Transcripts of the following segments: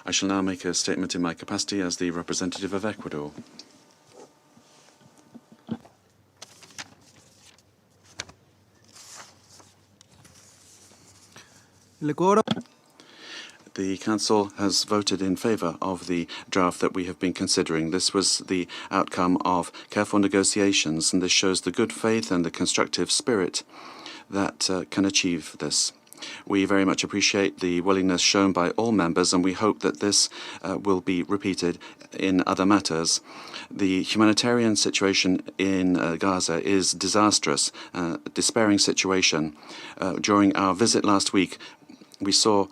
I shall now make a statement in my capacity as the representative of Ecuador. The Council has voted in favour of the draft that we have been considering. This was the outcome of careful negotiations, and this shows the good faith and the constructive spirit that can achieve this. We very much appreciate the willingness shown by all members, and we hope that this will be repeated in other matters. The humanitarian situation in Gaza is disastrous, despairing situation. During our visit last week, we saw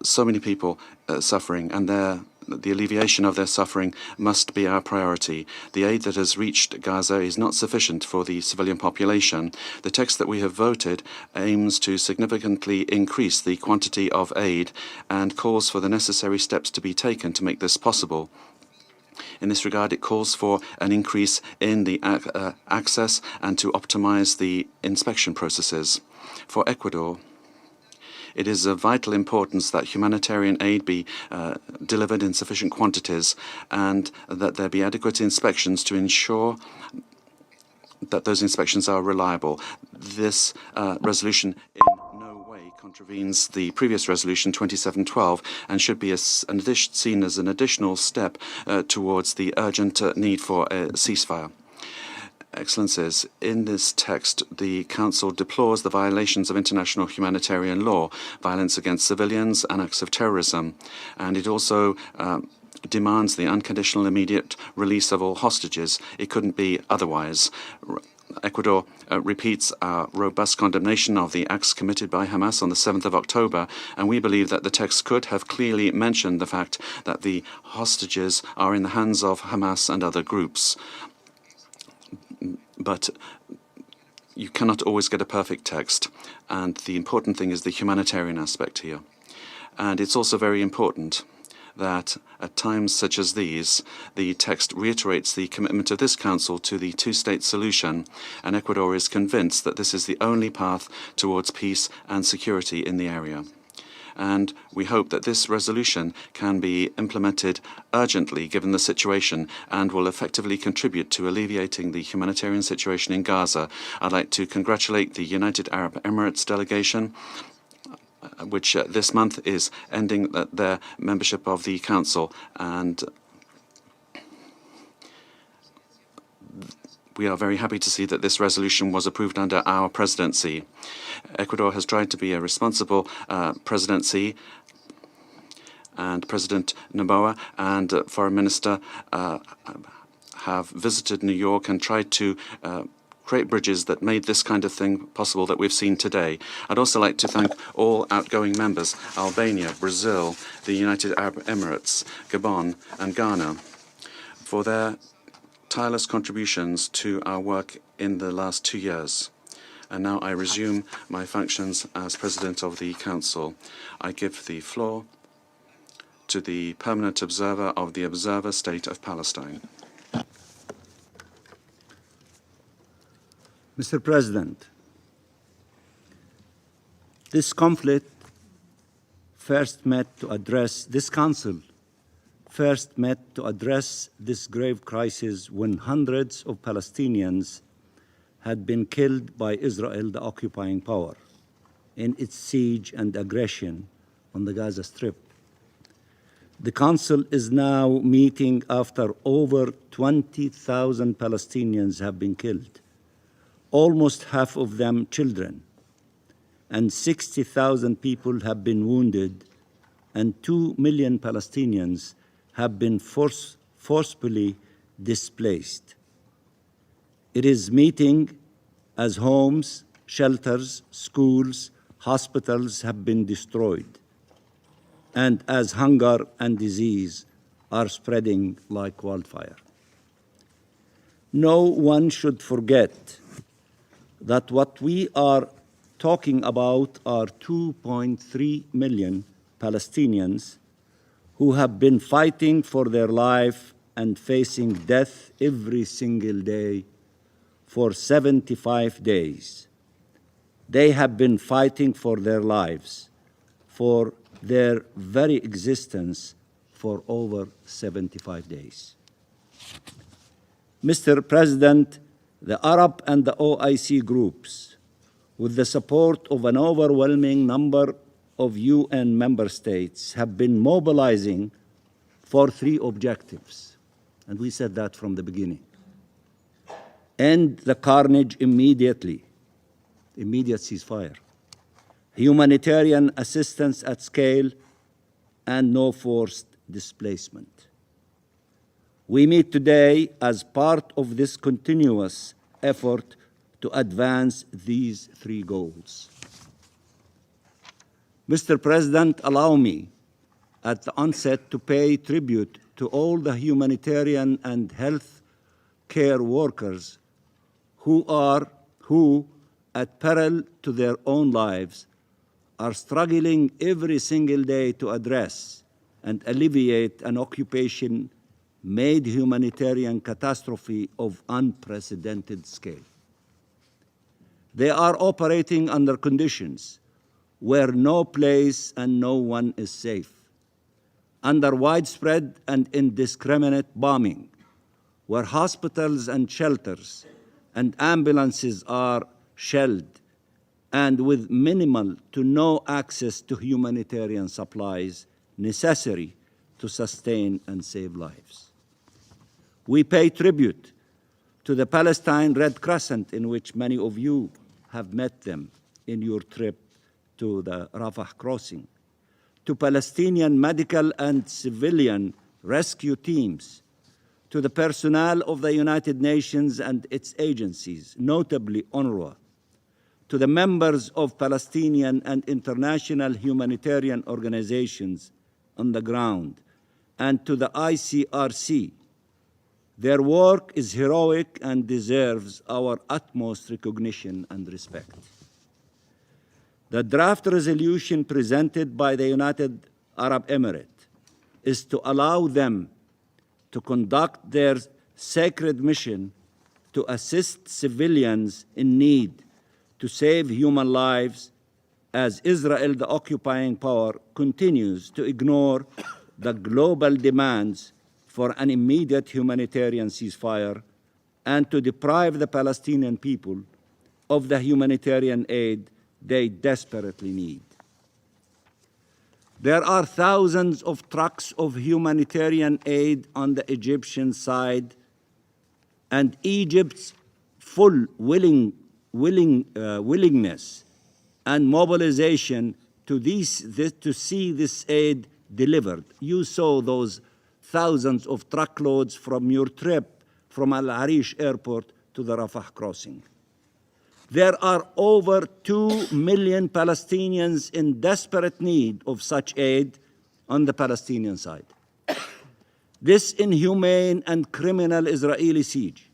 so many people suffering, and the alleviation of their suffering must be our priority. The aid that has reached Gaza is not sufficient for the civilian population. The text that we have voted aims to significantly increase the quantity of aid and calls for the necessary steps to be taken to make this possible. In this regard, it calls for an increase in the access and to optimize the inspection processes. For Ecuador, it is of vital importance that humanitarian aid be delivered in sufficient quantities and that there be adequate inspections to ensure that those inspections are reliable. This resolution in no way contravenes the previous resolution 2712 and should be seen as an additional step towards the urgent need for a ceasefire. Excellencies, in this text, the Council deplores the violations of international humanitarian law, violence against civilians, and acts of terrorism, and it also demands the unconditional immediate release of all hostages. It couldn't be otherwise. Ecuador repeats our robust condemnation of the acts committed by Hamas on the 7th of October, and we believe that the text could have clearly mentioned the fact that the hostages are in the hands of Hamas and other groups. But you cannot always get a perfect text, and the important thing is the humanitarian aspect here. And it's also very important that at times such as these, the text reiterates the commitment of this Council to the two-state solution, and Ecuador is convinced that this is the only path towards peace and security in the area. And we hope that this resolution can be implemented urgently given the situation and will effectively contribute to alleviating the humanitarian situation in Gaza. I'd like to congratulate the United Arab Emirates delegation, which this month is ending their membership of the Council, and we are very happy to see that this resolution was approved under our presidency. Ecuador has tried to be a responsible presidency, and President Noboa and Foreign Minister have visited New York and tried to create bridges that made this kind of thing possible that we've seen today. I'd also like to thank all outgoing members, Albania, Brazil, the United Arab Emirates, Gabon and Ghana, for their tireless contributions to our work in the last 2 years. And now I resume my functions as President of the Council. I give the floor to the Permanent Observer of the Observer State of Palestine. Mr. President, this conflict first met to address this Council first met to address this grave crisis when hundreds of Palestinians had been killed by Israel, the occupying power, in its siege and aggression on the Gaza Strip. The Council is now meeting after over 20,000 Palestinians have been killed, almost half of them children, and 60,000 people have been wounded, and 2 million Palestinians have been forcefully displaced. It is meeting as homes, shelters, schools, hospitals have been destroyed, and as hunger and disease are spreading like wildfire. No one should forget that what we are talking about are 2.3 million Palestinians who have been fighting for their life and facing death every single day for 75 days. They have been fighting for their lives, for their very existence for over 75 days. Mr. President, the Arab and the OIC groups, with the support of an overwhelming number of UN member states, have been mobilizing for three objectives, and we said that from the beginning. End the carnage immediately, immediate ceasefire, humanitarian assistance at scale, and no forced displacement. We meet today as part of this continuous effort to advance these three goals. Mr. President, allow me at the onset to pay tribute to all the humanitarian and health care workers who, at peril to their own lives, are struggling every single day to address and alleviate an occupation-made humanitarian catastrophe of unprecedented scale. They are operating under conditions where no place and no one is safe, under widespread and indiscriminate bombing, where hospitals and shelters and ambulances are shelled, and with minimal to no access to humanitarian supplies necessary to sustain and save lives. We pay tribute to the Palestine Red Crescent, in which many of you have met them in your trip to the Rafah crossing, to Palestinian medical and civilian rescue teams, to the personnel of the United Nations and its agencies, notably UNRWA, to the members of Palestinian and international humanitarian organizations on the ground, and to the ICRC. Their work is heroic and deserves our utmost recognition and respect. The draft resolution presented by the United Arab Emirates is to allow them to conduct their sacred mission to assist civilians in need, to save human lives, as Israel, the occupying power, continues to ignore the global demands for an immediate humanitarian ceasefire and to deprive the Palestinian people of the humanitarian aid they desperately need. There are thousands of trucks of humanitarian aid on the Egyptian side, and Egypt's full willingness and mobilization to see this aid delivered. You saw those thousands of truckloads from your trip from Al Arish Airport to the Rafah crossing. There are over 2 million Palestinians in desperate need of such aid on the Palestinian side. This inhumane and criminal Israeli siege,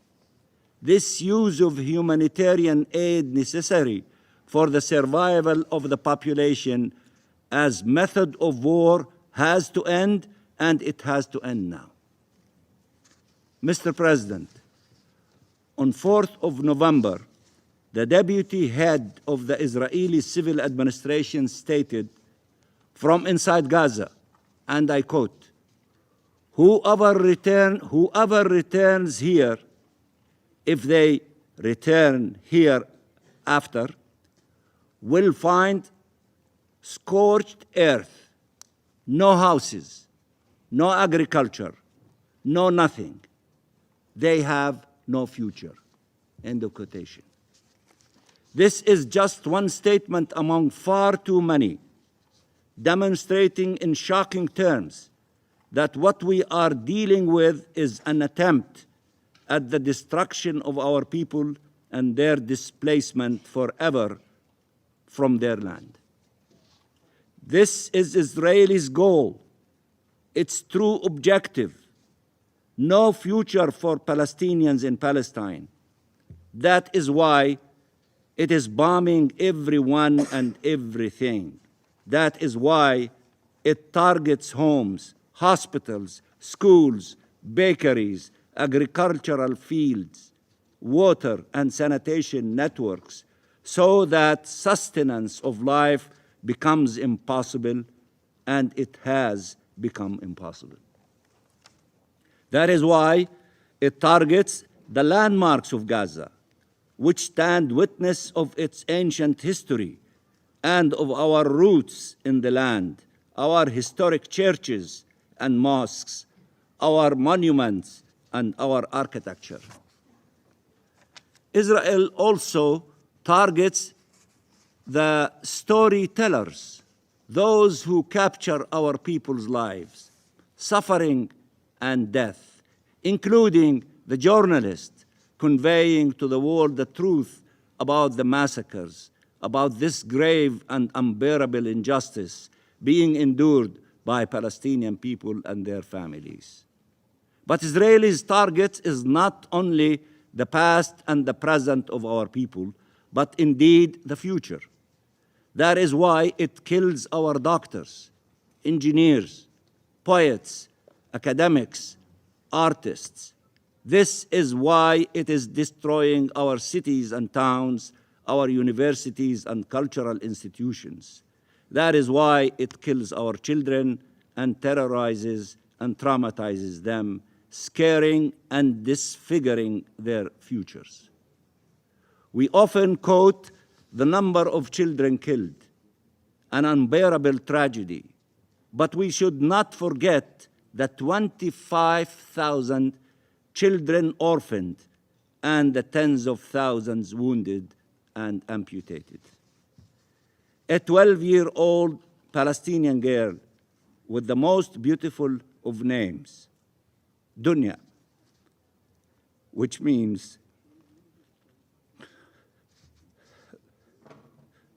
this use of humanitarian aid necessary for the survival of the population as method of war has to end, and it has to end now. Mr. President, on 4th of November, the deputy head of the Israeli civil administration stated from inside Gaza, and I quote, whoever returns here, if they return here after, will find scorched earth, no houses, no agriculture, no nothing. They have no future. End of quotation. This is just one statement among far too many, demonstrating in shocking terms that what we are dealing with is an attempt at the destruction of our people and their displacement forever from their land. This is Israel's goal, its true objective. No future for Palestinians in Palestine. That is why it is bombing everyone and everything. That is why it targets homes, hospitals, schools, bakeries, agricultural fields, water and sanitation networks, so that sustenance of life becomes impossible, and it has become impossible. That is why it targets the landmarks of Gaza, which stand witness of its ancient history and of our roots in the land, our historic churches and mosques, our monuments, and our architecture. Israel also targets the storytellers, those who capture our people's lives, suffering, and death, including the journalists conveying to the world the truth about the massacres, about this grave and unbearable injustice being endured by Palestinian people and their families. But Israel's target is not only the past and the present of our people, but indeed the future. That is why it kills our doctors, engineers, poets, academics, artists. This is why it is destroying our cities and towns, our universities and cultural institutions. That is why it kills our children and terrorizes and traumatizes them, scaring and disfiguring their futures. We often quote the number of children killed, an unbearable tragedy, but we should not forget the 25,000 children orphaned and the tens of thousands wounded and amputated. A 12-year-old Palestinian girl with the most beautiful of names, Dunya, which means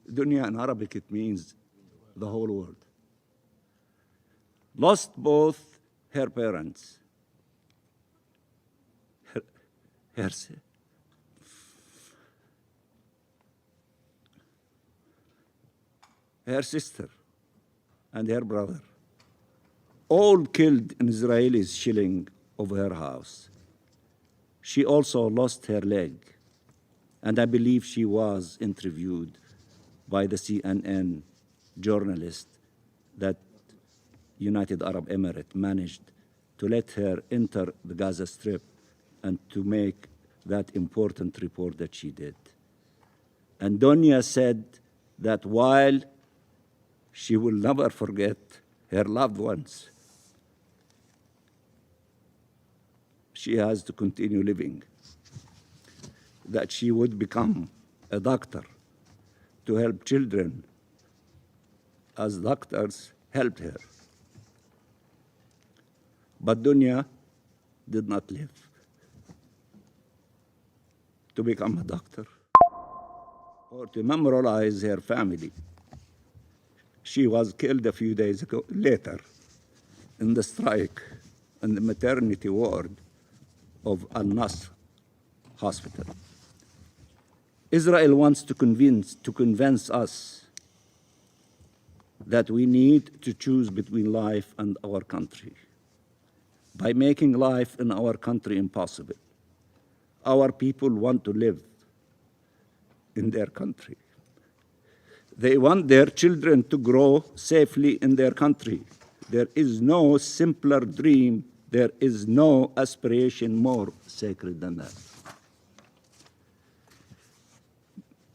Dunya in Arabic, it means the whole world, lost both her parents, her sister, and her brother, all killed in Israeli shelling of her house. She also lost her leg, and I believe she was interviewed by the CNN journalist that United Arab Emirates managed to let her enter the Gaza Strip and to make that important report that she did. And Donia said that while she will never forget her loved ones, she has to continue living, that she would become a doctor to help children as doctors helped her. But Dunya did not live to become a doctor or to memorialize her family. She was killed a few days later in the strike in the maternity ward of Al-Nasr Hospital. Israel wants to convince us that we need to choose between life and our country by making life in our country impossible. Our people want to live in their country. They want their children to grow safely in their country. There is no simpler dream. There is no aspiration more sacred than that.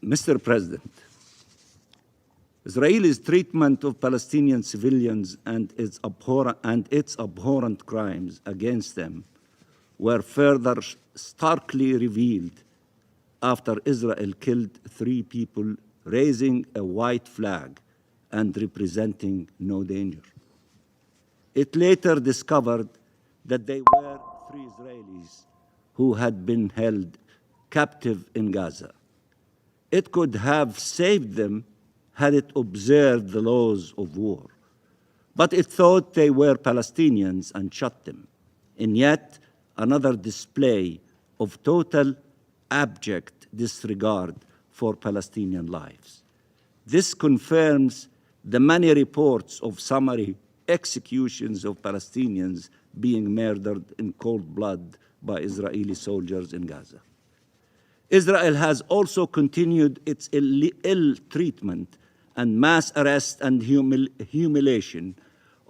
Mr. President, Israel's treatment of Palestinian civilians and its abhorrent crimes against them were further starkly revealed after Israel killed 3 people raising a white flag and representing no danger. It later discovered that they were 3 Israelis who had been held captive in Gaza. It could have saved them had it observed the laws of war, but it thought they were Palestinians and shot them. And yet, another display of total abject disregard for Palestinian lives. This confirms the many reports of summary executions of Palestinians being murdered in cold blood by Israeli soldiers in Gaza. Israel has also continued its ill treatment and mass arrest and humiliation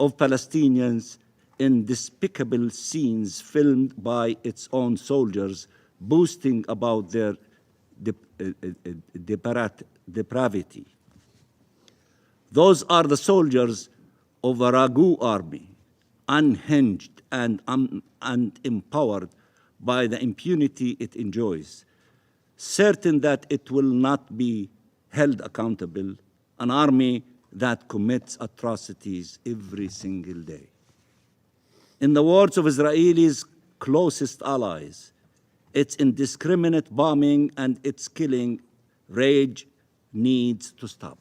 of Palestinians in despicable scenes filmed by its own soldiers, boasting about their depravity. Those are the soldiers of a ragu army, unhinged and empowered by the impunity it enjoys, certain that it will not be held accountable, an army that commits atrocities every single day. In the words of Israelis' closest allies, its indiscriminate bombing and its killing rage needs to stop.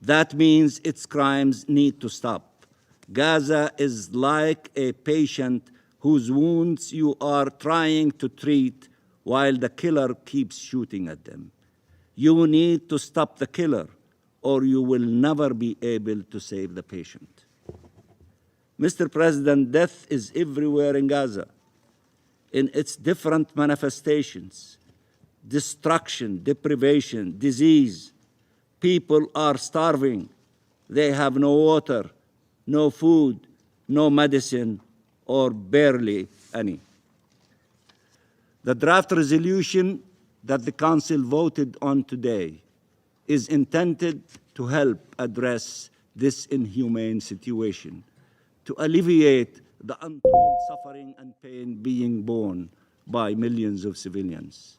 That means its crimes need to stop. Gaza is like a patient whose wounds you are trying to treat while the killer keeps shooting at them. You need to stop the killer, or you will never be able to save the patient. Mr. President, death is everywhere in Gaza, in its different manifestations: destruction, deprivation, disease. People are starving. They have no water, no food, no medicine, or barely any. The draft resolution that the Council voted on today is intended to help address this inhumane situation, to alleviate the untold suffering and pain being borne by millions of civilians.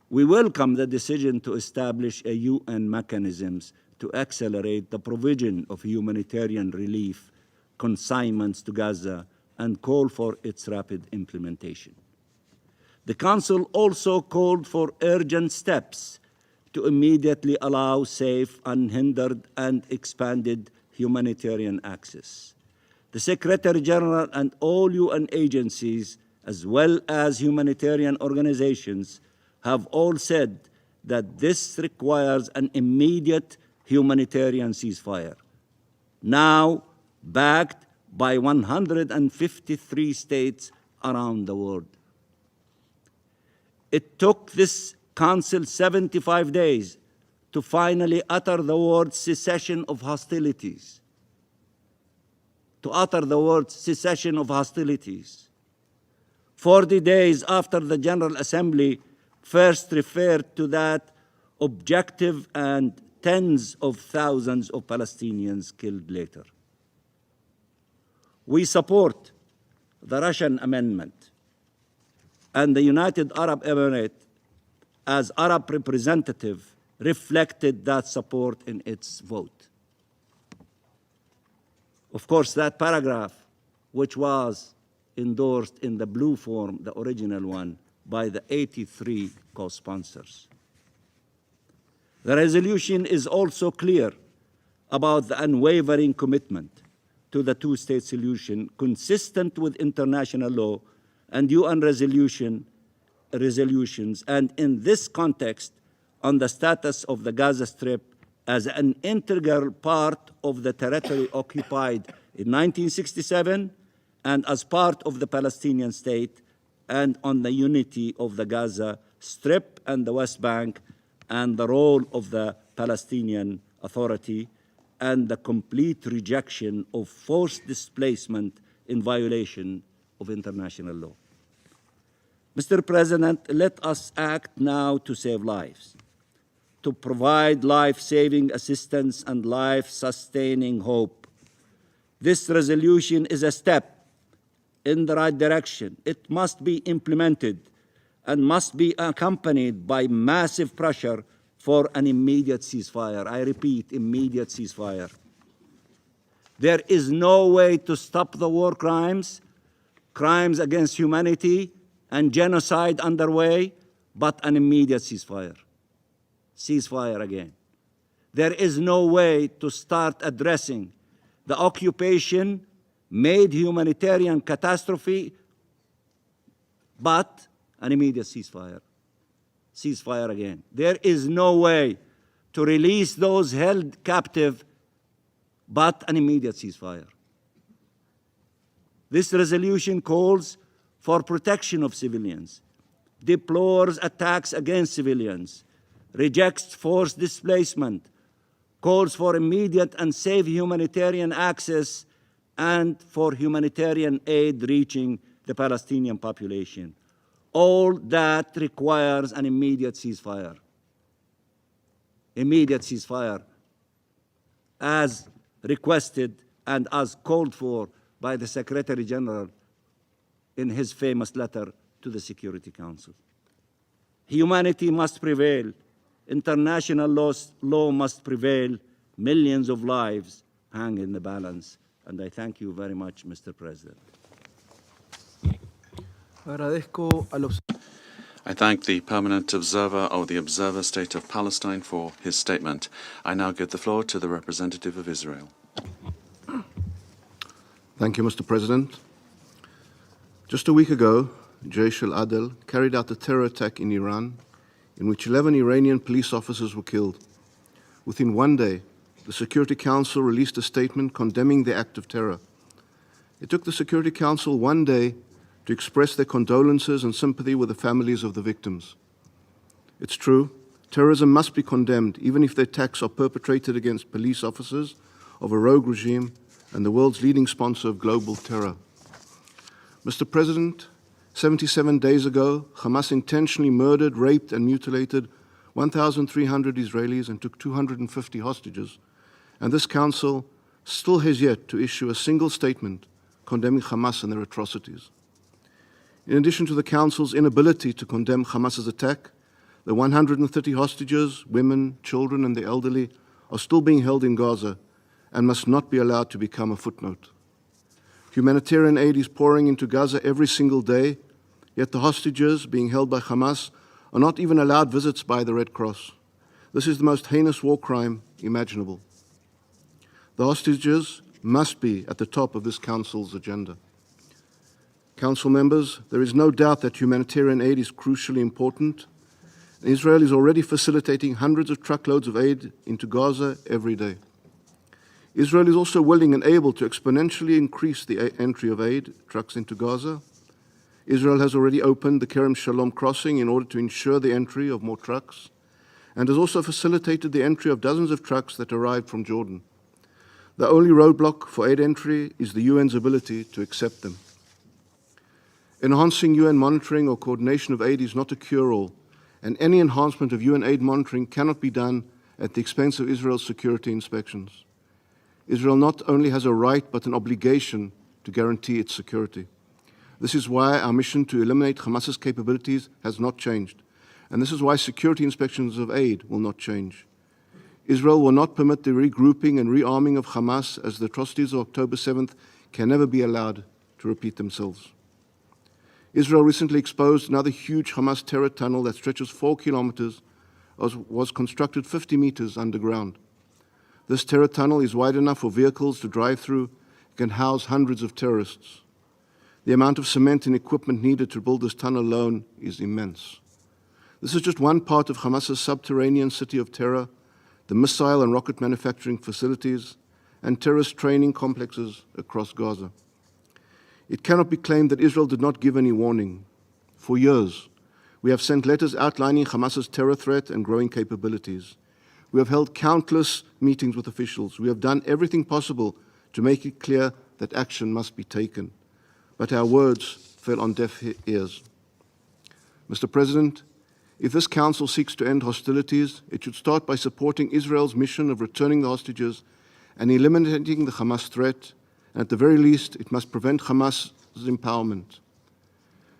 We welcome the decision to establish a UN mechanisms to accelerate the provision of humanitarian relief consignments to Gaza and call for its rapid implementation. The Council also called for urgent steps to immediately allow safe, unhindered, and expanded humanitarian access. The Secretary General and all UN agencies, as well as humanitarian organizations, have all said that this requires an immediate humanitarian ceasefire, now backed by 153 states around the world. It took this Council 75 days to finally utter the word cessation of hostilities. 40 days after the General Assembly first referred to that objective and tens of thousands of Palestinians killed later. We support the Russian amendment, and the United Arab Emirates, as Arab representative, reflected that support in its vote. Of course, that paragraph, which was endorsed in the blue form, the original one, by the 83 co-sponsors. The resolution is also clear about the unwavering commitment to the two-state solution consistent with international law and UN resolutions, and in this context, on the status of the Gaza Strip as an integral part of the territory occupied in 1967 and as part of the Palestinian state, and on the unity of the Gaza Strip and the West Bank, and the role of the Palestinian Authority, and the complete rejection of forced displacement in violation of international law. Mr. President, let us act now to save lives, to provide life-saving assistance and life-sustaining hope. This resolution is a step in the right direction. It must be implemented and must be accompanied by massive pressure for an immediate ceasefire. I repeat, immediate ceasefire. There is no way to stop the war crimes, crimes against humanity, and genocide underway, but an immediate ceasefire. Ceasefire again. There is no way to start addressing the occupation-made humanitarian catastrophe, but an immediate ceasefire. Ceasefire again. There is no way to release those held captive, but an immediate ceasefire. This resolution calls for protection of civilians, deplores attacks against civilians, rejects forced displacement, calls for immediate and safe humanitarian access and for humanitarian aid reaching the Palestinian population. All that requires an immediate ceasefire. Immediate ceasefire, as requested and as called for by the Secretary General in his famous letter to the Security Council. Humanity must prevail. International law must prevail. Millions of lives hang in the balance. And I thank you very much, Mr. President. I thank the permanent observer of the Observer State of Palestine for his statement. I now give the floor to the representative of Israel. Thank you, Mr. President. Just a week ago, Jaish al-Adl carried out a terror attack in Iran in which 11 Iranian police officers were killed. Within one day, the Security Council released a statement condemning the act of terror. It took the Security Council one day to express their condolences and sympathy with the families of the victims. It's true, terrorism must be condemned, even if the attacks are perpetrated against police officers of a rogue regime and the world's leading sponsor of global terror. Mr. President, 77 days ago, Hamas intentionally murdered, raped, and mutilated 1,300 Israelis and took 250 hostages. And this Council still has yet to issue a single statement condemning Hamas and their atrocities. In addition to the Council's inability to condemn Hamas's attack, the 130 hostages, women, children, and the elderly are still being held in Gaza and must not be allowed to become a footnote. Humanitarian aid is pouring into Gaza every single day, yet the hostages being held by Hamas are not even allowed visits by the Red Cross. This is the most heinous war crime imaginable. The hostages must be at the top of this Council's agenda. Council members, there is no doubt that humanitarian aid is crucially important. Israel is already facilitating hundreds of truckloads of aid into Gaza every day. Israel is also willing and able to exponentially increase the entry of aid trucks into Gaza. Israel has already opened the Kerem Shalom crossing in order to ensure the entry of more trucks, and has also facilitated the entry of dozens of trucks that arrived from Jordan. The only roadblock for aid entry is the UN's ability to accept them. Enhancing UN monitoring or coordination of aid is not a cure-all, and any enhancement of UN aid monitoring cannot be done at the expense of Israel's security inspections. Israel not only has a right but an obligation to guarantee its security. This is why our mission to eliminate Hamas's capabilities has not changed, and this is why security inspections of aid will not change. Israel will not permit the regrouping and rearming of Hamas, as the atrocities of October 7th can never be allowed to repeat themselves. Israel recently exposed another huge Hamas terror tunnel that stretches 4 kilometers, was constructed 50 meters underground. This terror tunnel is wide enough for vehicles to drive through. It can house hundreds of terrorists. The amount of cement and equipment needed to build this tunnel alone is immense. This is just one part of Hamas's subterranean city of terror, the missile and rocket manufacturing facilities, and terrorist training complexes across Gaza. It cannot be claimed that Israel did not give any warning. For years, we have sent letters outlining Hamas's terror threat and growing capabilities. We have held countless meetings with officials. We have done everything possible to make it clear that action must be taken. But our words fell on deaf ears. Mr. President, if this Council seeks to end hostilities, it should start by supporting Israel's mission of returning the hostages and eliminating the Hamas threat, and at the very least, it must prevent Hamas's empowerment.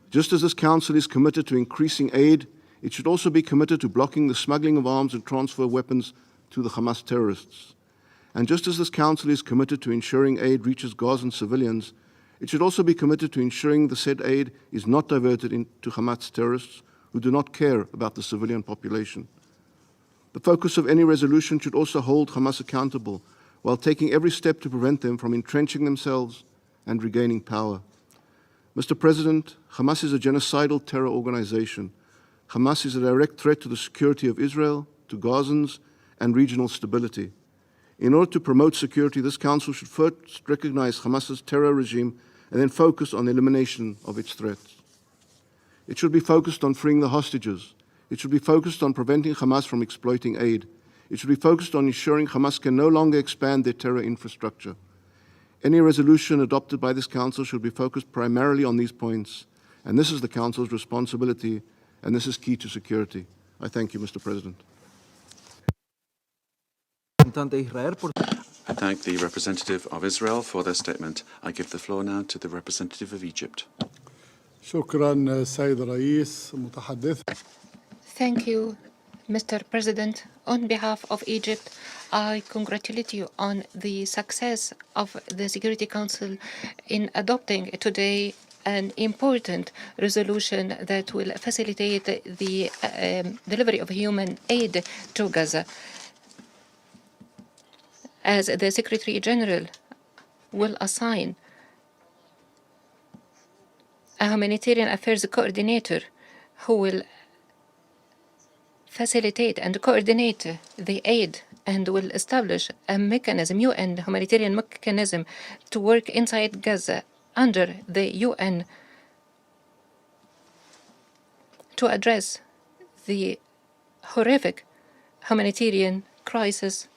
Just as this Council is committed to increasing aid, it should also be committed to blocking the smuggling of arms and transfer of weapons to the Hamas terrorists. And just as this Council is committed to ensuring aid reaches Gazan civilians, it should also be committed to ensuring the said aid is not diverted into Hamas terrorists who do not care about the civilian population. The focus of any resolution should also hold Hamas accountable, while taking every step to prevent them from entrenching themselves and regaining power. Mr. President, Hamas is a genocidal terror organization. Hamas is a direct threat to the security of Israel, to Gazans, and regional stability. In order to promote security, this Council should first recognize Hamas's terror regime and then focus on the elimination of its threats. It should be focused on freeing the hostages. It should be focused on preventing Hamas from exploiting aid. It should be focused on ensuring Hamas can no longer expand their terror infrastructure. Any resolution adopted by this Council should be focused primarily on these points, and this is the Council's responsibility, and this is key to security. I thank you, Mr. President. I thank the representative of Israel for their statement. I give the floor now to the representative of Egypt. شكرا سيد الرئيس متحدث. Thank you, Mr. President. On behalf of Egypt, I congratulate you on the success of the Security Council in adopting today an important resolution that will facilitate the delivery of human aid to Gaza. As the Secretary General will assign a humanitarian affairs coordinator who will facilitate and coordinate the aid and will establish a mechanism, UN humanitarian mechanism, to work inside Gaza under the UN to address the horrific humanitarian crisis